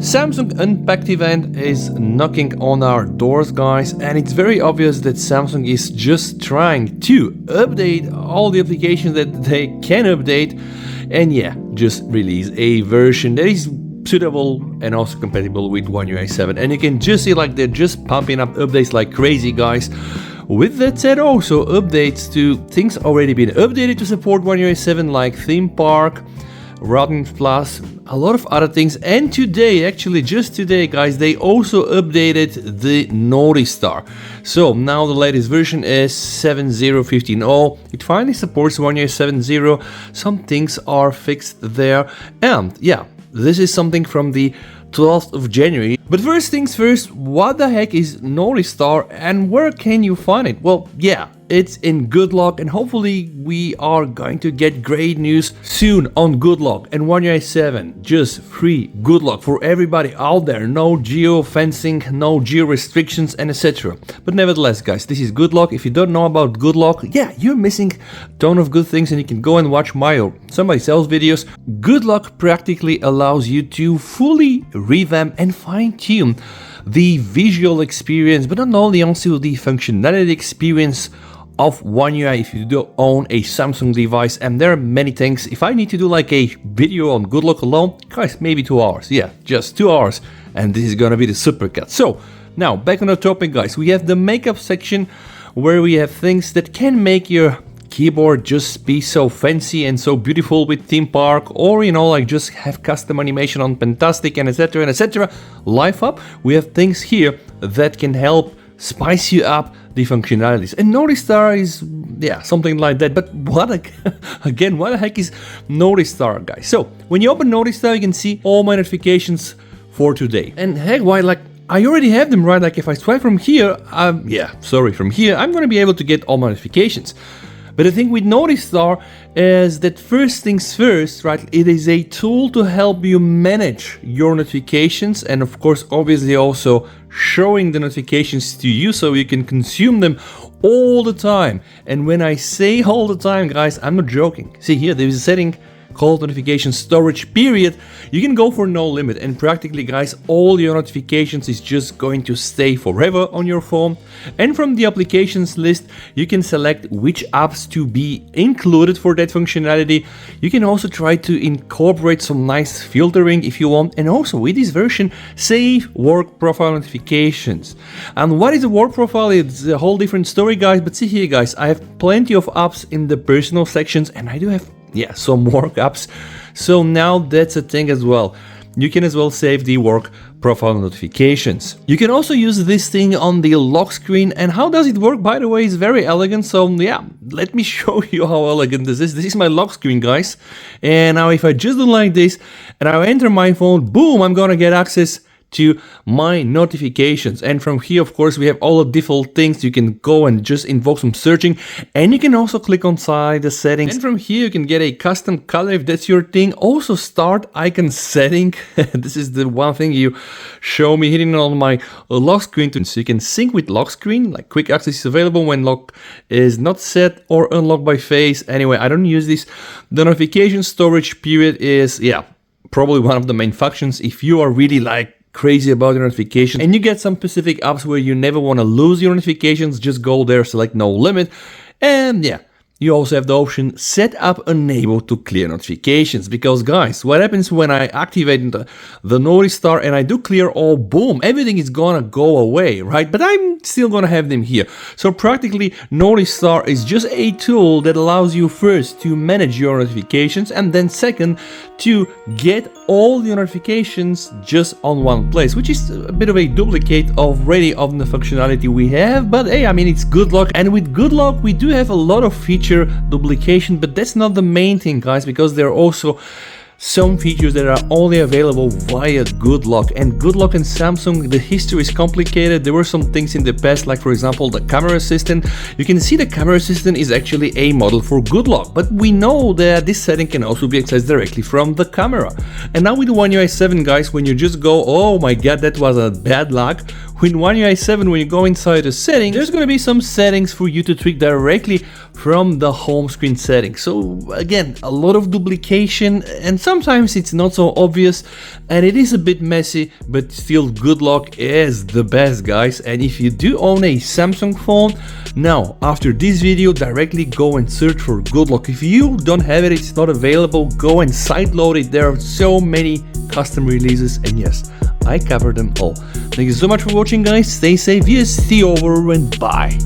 Samsung Unpacked event is knocking on our doors, guys, and it's very obvious that Samsung is just trying to update all the applications that they can update and yeah, just release a version that is suitable and also compatible with One UI 7. And you can just see like they're just pumping up updates like crazy, guys. With that said, also updates to things already been updated to support One UI 7 like Theme Park, Routing Plus, a lot of other things. And today, actually just today, guys, they also updated the Notistar. So now the latest version is 7.0.15.0. It finally supports One UI 7.0. Some things are fixed there. And yeah, this is something from the 12th of January. But first things first, what the heck is Notistar and where can you find it? Well, yeah, it's in Good Luck, and hopefully we are going to get great news soon on Good Luck and One UI 7. Just free Good Luck for everybody out there. No geo-fencing, no geo-restrictions and etc. But nevertheless, guys, this is Good Luck. If you don't know about Good Luck, yeah, you're missing a ton of good things and you can go and watch my or somebody else's videos. Good Luck practically allows you to fully revamp and fine-tune the visual experience, but not only also the functionality experience of One UI if you do own a Samsung device. And there are many things. If I need to do like a video on Good Luck alone, guys, maybe 2 hours. Yeah, just 2 hours. And this is gonna be the supercut. So now back on the topic, guys, we have the makeup section where we have things that can make your keyboard just be so fancy and so beautiful with Theme Park, or you know, like just have custom animation on Fantastic and etc and etc. Life up, we have things here that can help spice you up the functionalities. And Notistar is, yeah, something like that. But what again, what the heck is Notistar, guys? So when you open Notistar, you can see all my notifications for today. And heck, why, like, I already have them, right? Like if I swipe from here, from here, I'm gonna be able to get all my notifications. But the thing with Notistar is that first things first, right? It is a tool to help you manage your notifications, and of course, obviously also showing the notifications to you so you can consume them all the time. And when I say all the time, guys, I'm not joking. See here, there is a setting called notification storage period. You can go for no limit, and practically, guys, all your notifications is just going to stay forever on your phone. And from the applications list, you can select which apps to be included for that functionality. You can also try to incorporate some nice filtering if you want, and also with this version, save work profile notifications. And what is a work profile? It's a whole different story, guys. But see here, guys, I have plenty of apps in the personal sections, and I do have some work apps. So now that's a thing as well. You can as well save the work profile notifications. You can also use this thing on the lock screen. And how does it work? By the way, it's very elegant. So yeah, let me show you how elegant this is. This is my lock screen, guys. And now if I just do like this and I enter my phone, boom, I'm gonna get access to my notifications. And from here, of course, we have all the default things. You can go and just invoke some searching, and you can also click on side the settings, and from here you can get a custom color if that's your thing. Also start icon setting. This is the one thing you show me hitting on my lock screen, so you can sync with lock screen, like quick access is available when lock is not set or unlocked by face. Anyway, I don't use this. The notification storage period is, yeah, probably one of the main functions if you are really like crazy about your notifications and you get some specific apps where you never want to lose your notifications. Just go there, select no limit, and yeah, you also have the option set up enable to clear notifications. Because guys, what happens when I activate the Notistar and I do clear all, boom, everything is gonna go away, right? But I'm still gonna have them here. So practically Notistar is just a tool that allows you first to manage your notifications, and then second to get all your notifications just on one place, which is a bit of a duplicate already of the functionality we have. But hey, I mean, it's Good Luck, and with Good Luck we do have a lot of features duplication, but that's not the main thing, guys, because there are also some features that are only available via Good Luck. And Good Luck and Samsung, the history is complicated. There were some things in the past, like for example the camera assistant. You can see the camera assistant is actually a model for Good Luck, but we know that this setting can also be accessed directly from the camera. And now with One UI 7, guys, when you just go, oh my god, that was a bad luck. With One UI 7, when you go inside the settings, there's going to be some settings for you to tweak directly from the home screen settings. So again, a lot of duplication, and some sometimes it's not so obvious and it is a bit messy, but still good luck is the best, guys. And if you do own a Samsung phone, now after this video directly go and search for good luck. If you don't have it, it's not available, go and sideload it. There are so many custom releases, and yes, I covered them all. Thank you so much for watching, guys. Stay safe, yes, see you over and bye.